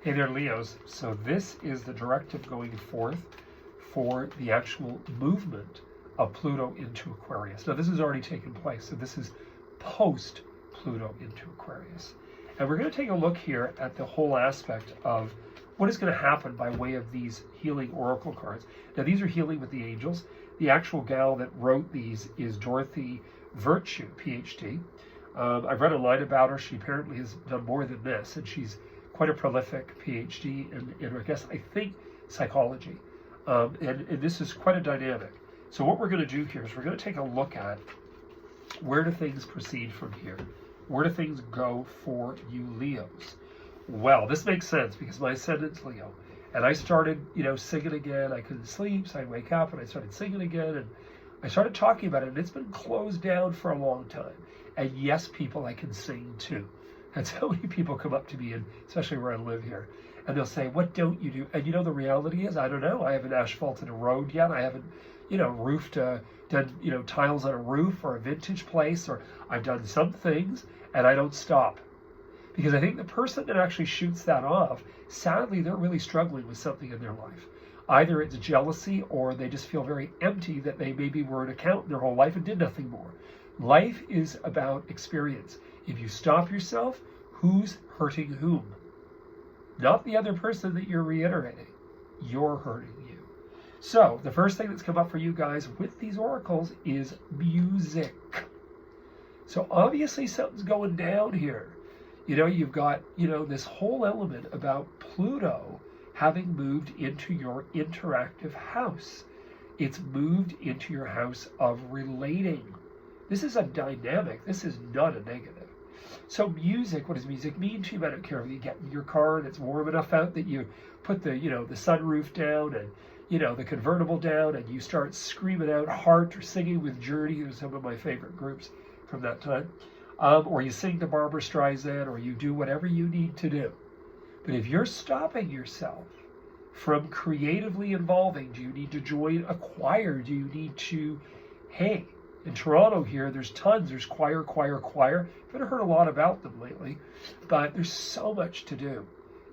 Hey there, Leos. So this is the directive going forth for the actual movement of Pluto into Aquarius. Now, this has already taken place, so this is post-Pluto into Aquarius. And we're going to take a look here at the whole aspect of what is going to happen by way of these healing oracle cards. Now, these are healing with the angels. The actual gal that wrote these is Dorothy Virtue, PhD. I've read a line about her. She apparently has done more than this, and she's quite a prolific PhD in I think, psychology. And this is quite a dynamic. So what we're going to do here is we're going to take a look at where do things proceed from here? Where do things go for you Leos? Well, this makes sense because my ascendant's Leo. And I started, singing again. I couldn't sleep, so I'd wake up and I started singing again. And I started talking about it, and it's been closed down for a long time. And yes, people, I can sing too. And so many people come up to me, and especially where I live here, and they'll say, what don't you do? And the reality is, I don't know. I haven't asphalted a road yet. I haven't, roofed, done, tiles on a roof or a vintage place, or I've done some things, and I don't stop. Because I think the person that actually shoots that off, sadly, they're really struggling with something in their life. Either it's jealousy, or they just feel very empty that they maybe were an accountant their whole life and did nothing more. Life is about experience. If you stop yourself, who's hurting whom? Not the other person that you're reiterating. You're hurting you. So the first thing that's come up for you guys with these oracles is music. So obviously something's going down here. You've got, this whole element about Pluto having moved into your interactive house. It's moved into your house of relating. This is a dynamic. This is not a negative. So music, what does music mean to you? I don't care if you get in your car and it's warm enough out that you put the, the sunroof down and, the convertible down, and you start screaming out Heart or singing with Journey. Those are some of my favorite groups from that time. Or you sing to Barbara Streisand, or you do whatever you need to do. But if you're stopping yourself from creatively evolving, do you need to join a choir? Do you need to, hey, in Toronto here, there's tons. There's choir. I've heard a lot about them lately, but there's so much to do.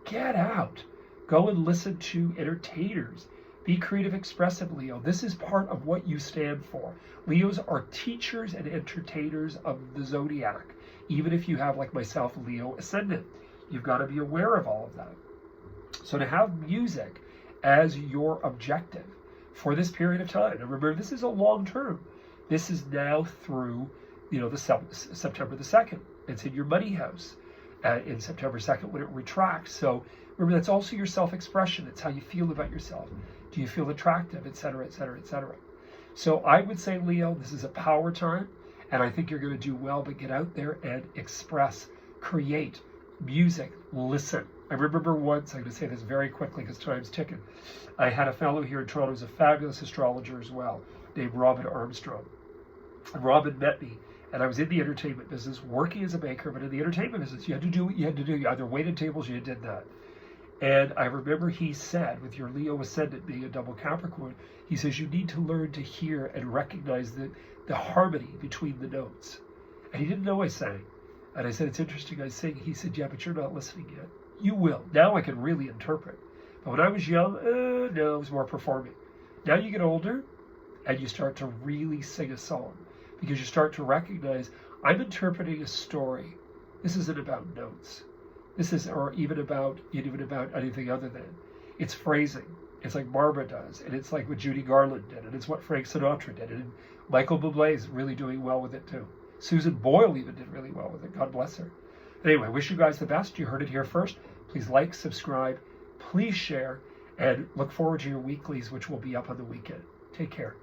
Get out. Go and listen to entertainers. Be creative, expressive, Leo. This is part of what you stand for. Leos are teachers and entertainers of the zodiac. Even if you have, like myself, Leo ascendant, you've got to be aware of all of that. So to have music as your objective for this period of time, and remember, this is a long term. This is now through, the September the 2nd. It's in your money house in September 2nd when it retracts. So remember, that's also your self-expression. It's how you feel about yourself. Do you feel attractive, et cetera, et cetera, et cetera. So I would say, Leo, this is a power time, and I think you're going to do well, but get out there and express, create, music, listen. I remember once, I'm going to say this very quickly because time's ticking. I had a fellow here in Toronto who's a fabulous astrologer as well, named Robin Armstrong. And Robin met me, and I was in the entertainment business, working as a baker, but in the entertainment business, you had to do what you had to do. You either waited tables or you did that. And I remember he said, with your Leo ascendant being a double Capricorn, he says, you need to learn to hear and recognize the harmony between the notes. And he didn't know I sang. And I said, it's interesting I sing. He said, yeah, but you're not listening yet. You will. Now I can really interpret. But when I was young, no, it was more performing. Now you get older, and you start to really sing a song. Because you start to recognize, I'm interpreting a story. This isn't about notes. This is, or even about anything other than. It's phrasing. It's like Barbara does, and it's like what Judy Garland did, and it's what Frank Sinatra did, and Michael Bublé is really doing well with it too. Susan Boyle even did really well with it. God bless her. Anyway, wish you guys the best. You heard it here first. Please like, subscribe, please share, and look forward to your weeklies, which will be up on the weekend. Take care.